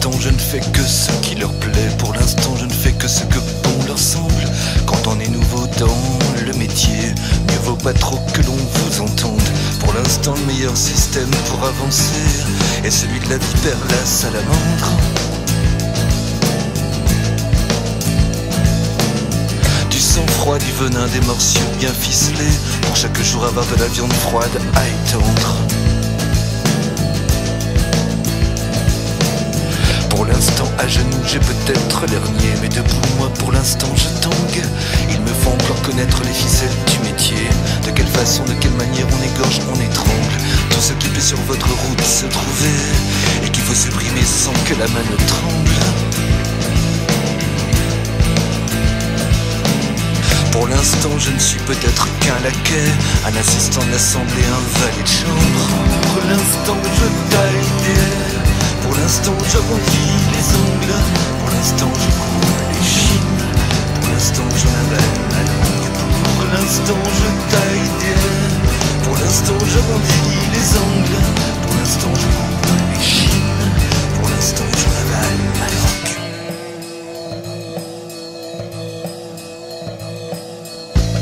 l'instant je ne fais que ce qui leur plaît. Pour l'instant je ne fais que ce que bon leur semble. Quand on est nouveau dans le métier, mieux vaut pas trop que l'on vous entende. Pour l'instant le meilleur système pour avancer est celui de la vipère, la salamandre. Du sang froid, du venin, des morsures bien ficelées, pour chaque jour avoir de la viande froide à étendre. Pour l'instant à genoux j'ai peut-être l'hernier, mais debout moi pour l'instant je tangue. Il me faut encore connaître les ficelles du métier. De quelle façon, de quelle manière on égorge, on étrangle tout ce qui peut sur votre route se trouver et qu'il faut supprimer sans que la main ne tremble. Pour l'instant je ne suis peut-être qu'un laquais, un assistant de l'assemblée, un valet de chambre. Pour l'instant je taille des airs, pour l'instant j'arrondis les ongles, pour l'instant je coupe les chines, pour l'instant je n'avale ma langue. Pour l'instant je taille des airs, pour l'instant j'arrondis les ongles, pour l'instant je coupe les chines, pour l'instant je n'avale ma langue.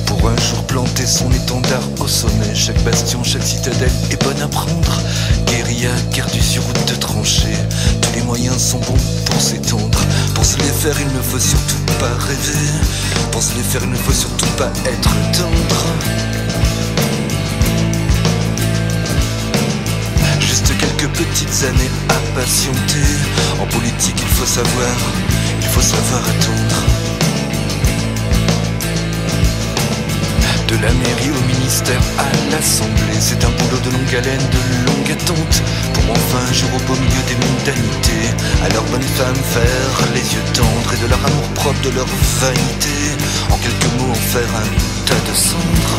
Pour un jour planter son étendard au sommet, chaque bastion, chaque citadelle est bonne à prendre. Guérilla, gardu sur route de tranchée, tous les moyens sont bons pour s'étendre. Pour se les faire il ne faut surtout pas rêver, pour se les faire il ne faut surtout pas être tendre. Juste quelques petites années à patienter. En politique il faut savoir attendre. De la mairie au ministère à l'assemblée, c'est un boulot de longue haleine, de longue attente, pour enfin un jour au beau milieu des mondanités, à leurs bonnes femmes faire les yeux tendres, et de leur amour propre, de leur vanité, en quelques mots en faire un tas de cendres.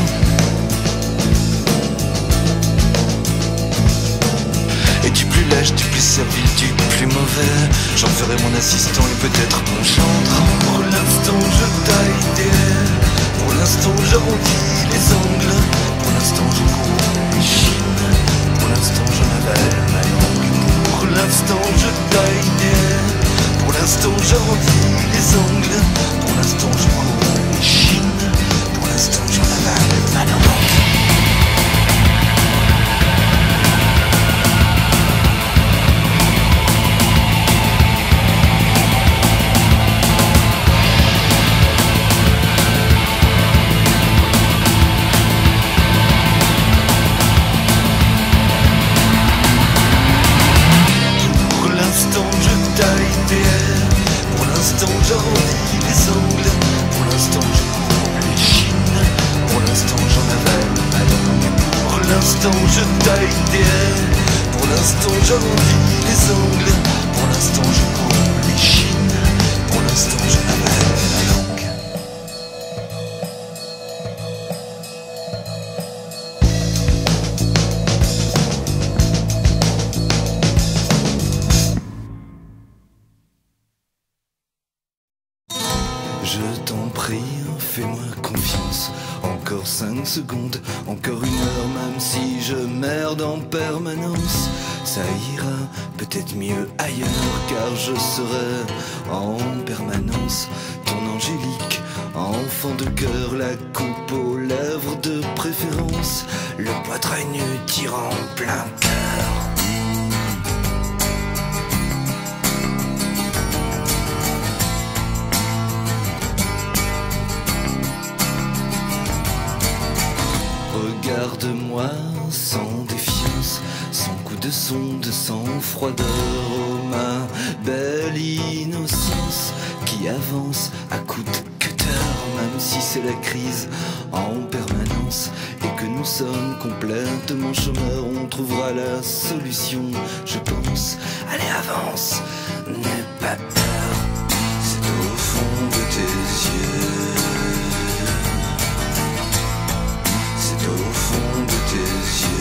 Et du plus lâche, du plus servile, du plus mauvais, j'en ferai mon assistant et peut-être mon gendre. Pour l'instant je taille des airs, pour l'instant j'arrondis les ongles, pour l'instant je coupe les chines, pour l'instant je n'avale ma langue. Pour l'instant je taille des airs, pour l'instant j'arrondis les ongles, pour l'instant je coupe les chines, pour l'instant je n'avale ma langue. Pour l'instant j'arrondis les ongles, pour l'instant je coupe les chines, pour l'instant j'en avale ma langue. Pour l'instant je taille des airs, pour l'instant j'arrondis les ongles, pour l'instant je coupe les chines, pour l'instant j'en avale ma langue. Je t'en prie, fais-moi confiance. Encore 5 secondes, encore 1 heure, même si je merde en permanence. Ça ira peut-être mieux ailleurs, car je serai en permanence ton angélique, enfant de cœur, la coupe aux lèvres de préférence, le poitrail nu tirant plein cœur. Regarde-moi sans défiance, sans coup de sonde, sans froideur, oh ma belle innocence qui avance à coups de cutter, même si c'est la crise en permanence et que nous sommes complètement chômeurs, on trouvera la solution, je pense. Allez, avance, n'aie pas peur, c'est au fond de tes yeux. Au fond de tes yeux.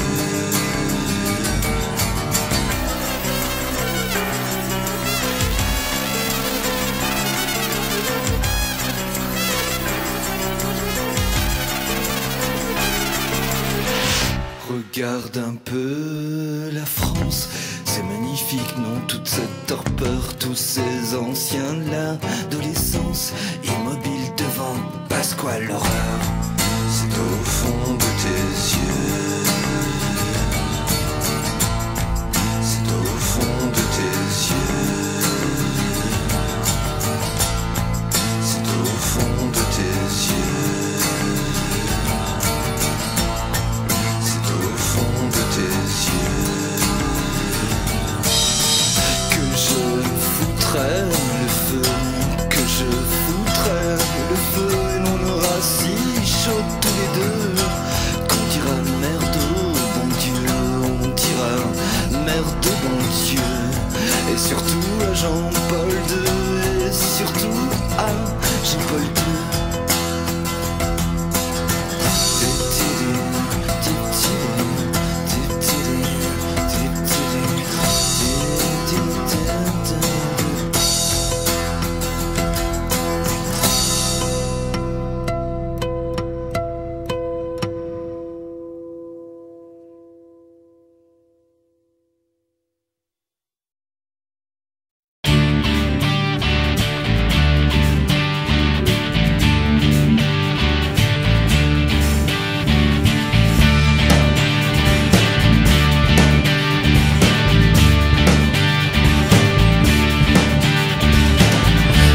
Regarde un peu la France, C'est magnifique, non, toute cette torpeur, tous ces anciens de l'adolescence, immobiles devant Pasquale l'horreur. C'est au fond de tes yeux, c'est au fond de tes yeux, c'est au fond de tes yeux, c'est au fond de tes yeux que je foutrais le feu, que je foutrais le feu, et l'on aura si chaud tous les deux qu'on dira merde au bon Dieu, on dira merde au bon Dieu, et surtout à Jean-Paul II, et surtout à Jean-Paul II.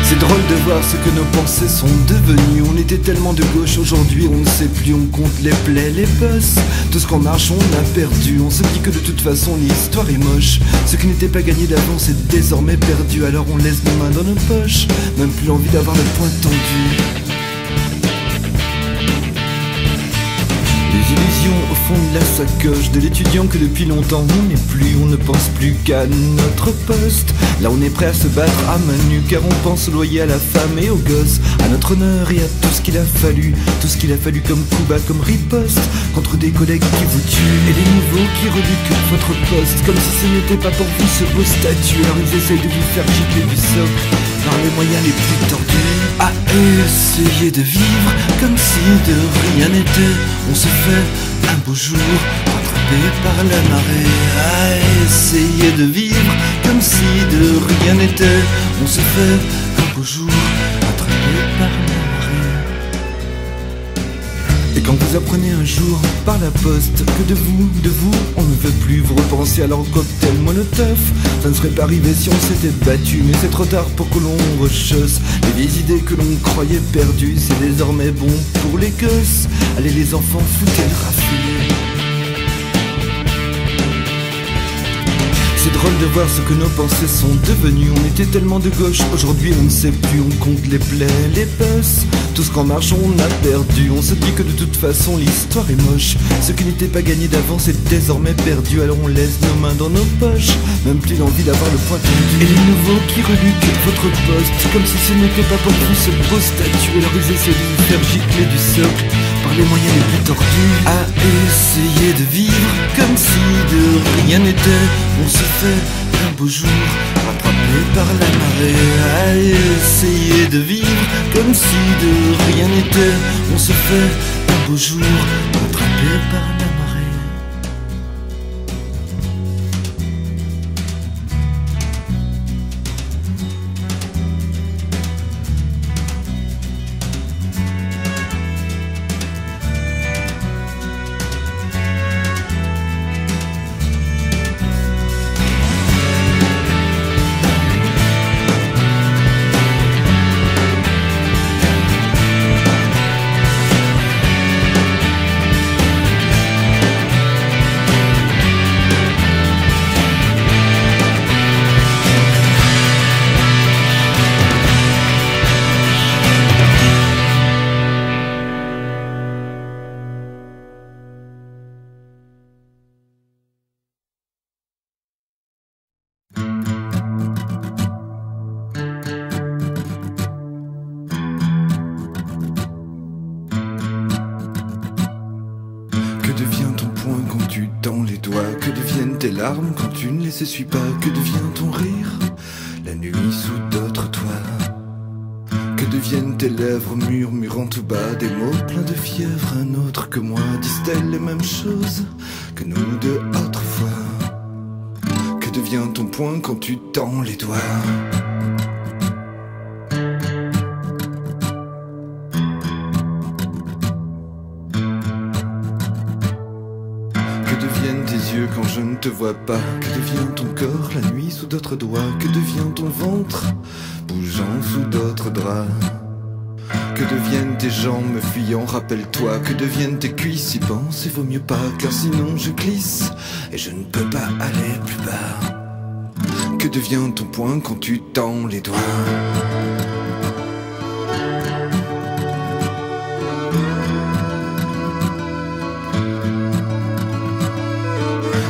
C'est drôle de voir ce que nos pensées sont devenues. On était tellement de gauche, aujourd'hui on ne sait plus. On compte les plaies, les bosses, tout ce qu'en marche on a perdu. On se dit que de toute façon l'histoire est moche. Ce qui n'était pas gagné d'avance est désormais perdu. Alors on laisse nos mains dans nos poches, même plus envie d'avoir le poing tendu. Les illusions au fond de la sacoche de l'étudiant que depuis longtemps on n'est plus. On ne pense plus qu'à notre poste. Là on est prêt à se battre à main nue, car on pense au loyer, à la femme et aux gosses, à notre honneur et à tout ce qu'il a fallu. Tout ce qu'il a fallu comme coup bas, comme riposte contre des collègues qui vous tuent, et des nouveaux qui reluquent votre poste, comme si ce n'était pas pour vous ce beau statut. Alors ils essayent de vous faire gicler du socle par les moyens les plus tordus. À essayer de vivre comme si de rien n'était. On se fait un beau jour rattrapé par la marée. À essayer de vivre comme si de rien n'était. On se fait un beau jour rattrapé par la marée. Et quand vous apprenez un jour par la poste que de vous, on ne veut plus, vous repensez alors au cocktail Molotov. Ça ne serait pas arrivé si on s'était battu, mais c'est trop tard pour que l'on rechausse les vieilles idées que l'on croyait perdues. C'est désormais bon pour les gosses. Allez les enfants, foutez le raffiné. C'est drôle de voir ce que nos pensées sont devenues. On était tellement de gauche, aujourd'hui on ne sait plus. On compte les plaies, les bosses, tout ce qu'en marche on a perdu. On se dit que de toute façon l'histoire est moche. Ce qui n'était pas gagné d'avance est désormais perdu. Alors on laisse nos mains dans nos poches, même plus l'envie d'avoir le poing tendu. Et les nouveaux qui reluquent votre poste, comme si ce n'était pas pour vous ce beau statut. Alors ils essaient de vous faire gicler du socle par les moyens les plus tordus. À essayer de vivre comme si de rien n'était. On se fait un beau jour rattrapé par la marée. À essayer de vivre comme si de rien n'était. On se fait un beau jour rattrapé par la marée. Que deviennent tes larmes quand tu ne les essuies pas? Que devient ton rire la nuit sous d'autres toits? Que deviennent tes lèvres murmurant tout bas des mots pleins de fièvre? Un autre que moi disent-elles les mêmes choses que nous deux autrefois? Que devient ton poing quand tu tends les doigts? Que deviennent tes yeux quand je ne te vois pas? Que devient ton corps la nuit sous d'autres doigts? Que devient ton ventre bougeant sous d'autres draps? Que deviennent tes jambes me fuyant, rappelle-toi? Que deviennent tes cuisses, y pense et vaut mieux pas, car sinon je glisse et je ne peux pas aller plus bas. Que devient ton poing quand tu tends les doigts?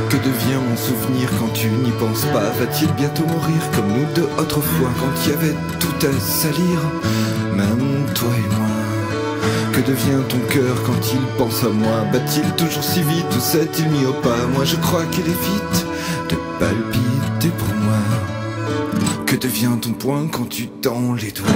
Que devient mon souvenir quand tu n'y penses pas? Va-t-il bientôt mourir comme nous deux autrefois, quand il y avait tout à salir, même toi et moi? Que devient ton cœur quand il pense à moi? Bat-il toujours si vite ou s'est-il mis au pas? Moi je crois qu'il évite de palpiter pour moi. Que devient ton poing quand tu tends les doigts?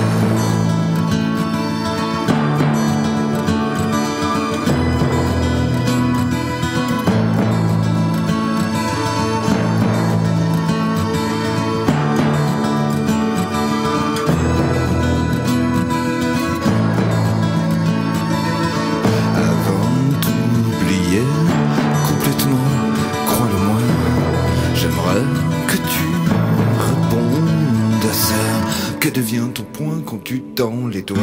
Que tu répondes à ça. Que devient ton poing quand tu tends les doigts?